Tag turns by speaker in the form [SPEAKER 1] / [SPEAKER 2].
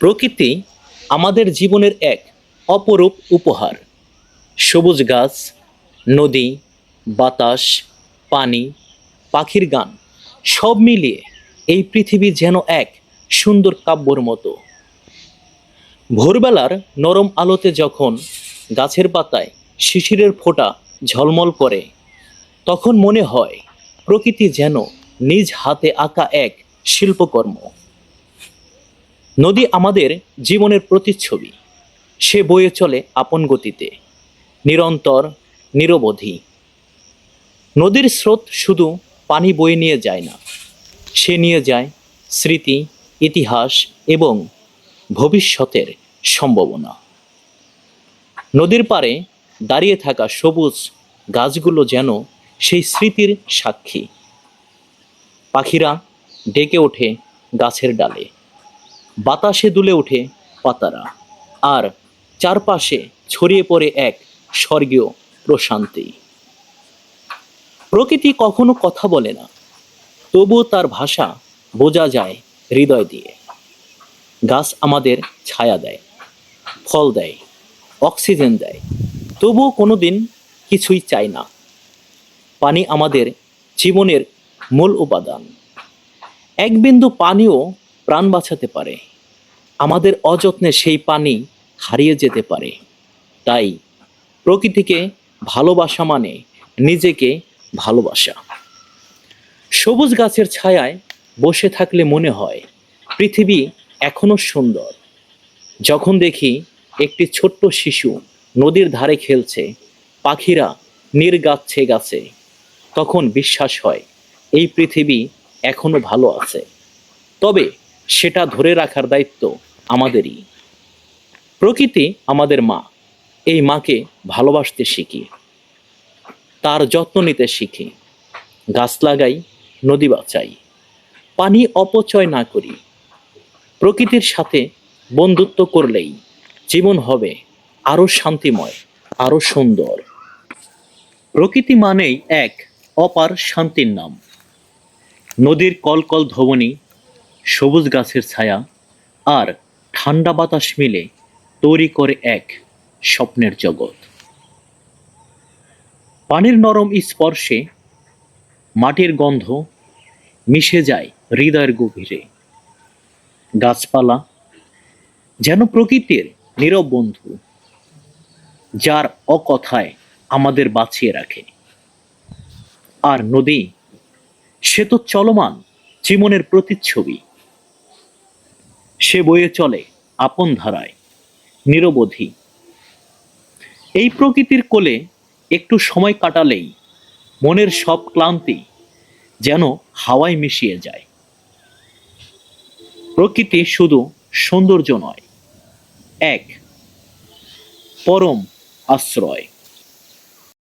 [SPEAKER 1] প্রকৃতি আমাদের জীবনের এক অপরূপ উপহার। সবুজ গাছ, নদী, বাতাস, পানি, পাখির গান সব মিলিয়ে এই পৃথিবী যেন এক সুন্দর কাব্যর মতো। ভোরবেলার নরম আলোতে যখন গাছের পাতায় শিশিরের ফোঁটা ঝলমল করে, তখন মনে হয় প্রকৃতি যেন নিজ হাতে আঁকা এক শিল্পকর্ম। নদী আমাদের জীবনের প্রতিচ্ছবি। সে বয়ে চলে আপন গতিতে, নিরন্তর, নিরবধি। নদীর স্রোত শুধু পানি বয়ে নিয়ে যায় না, সে নিয়ে যায় স্মৃতি, ইতিহাস এবং ভবিষ্যতের সম্ভাবনা। নদীর পাড়ে দাঁড়িয়ে থাকা সবুজ গাছগুলো যেন সেই স্মৃতির সাক্ষী। পাখিরা ডেকে ওঠে গাছের ডালে, বাতাসে দুলে ওঠে পাতারা, আর চারপাশে ছড়িয়ে পড়ে এক স্বর্গীয় প্রশান্তি। প্রকৃতি কখনো কথা বলে না, তবুও তার ভাষা বোঝা যায় হৃদয় দিয়ে। গাছ আমাদের ছায়া দেয়, ফল দেয়, অক্সিজেন দেয়, তবুও কোনোদিন কিছুই চায় না। পানি আমাদের জীবনের মূল উপাদান। এক বিন্দু পানিও প্রাণ বাঁচাতে পারে। আমাদের অযত্নে সেই পানি হারিয়ে যেতে পারে। তাই প্রকৃতিকে ভালোবাসা মানে নিজেকে ভালোবাসা। সবুজ গাছের ছায়ায় বসে থাকলে মনে হয় পৃথিবী এখনো সুন্দর। যখন দেখি একটি ছোট্ট শিশু নদীর ধারে খেলছে, পাখিরা নীড় গাচ্ছে গাছে, তখন বিশ্বাস হয় এই পৃথিবী এখনো ভালো আছে। তবে সেটা ধরে রাখার দায়িত্ব আমাদেরই। প্রকৃতি আমাদের মা। এই মাকে ভালোবাসতে শিখি, তার যত্ন নিতে শিখি। গাছ লাগাই, নদী বাঁচাই, পানি অপচয় না করি। প্রকৃতির সাথে বন্ধুত্ব করলেই জীবন হবে আরো শান্তিময়, আরো সুন্দর। প্রকৃতি মানেই এক অপার শান্তির নাম। নদীর কলকল ধ্বনি, সবুজ গাছের ছায়া আর ঠান্ডা বাতাস মিলে তৈরি করে এক স্বপ্নের জগৎ। পানির নরম স্পর্শে মাটির গন্ধ মিশে যায় হৃদয়ের গভীরে। গাছপালা যেন প্রকৃতির নীরব বন্ধু, যার অকথায় আমাদের বাঁচিয়ে রাখে। আর নদী, সে তো চলমান জীবনের প্রতিচ্ছবি। সে বয়ে চলে আপন ধারায়, নিরবধি। এই প্রকৃতির কোলে একটু সময় কাটালেই মনের সব ক্লান্তি যেন হাওয়ায় মিশিয়ে যায়। প্রকৃতি শুধু সৌন্দর্য নয়, এক পরম আশ্রয়।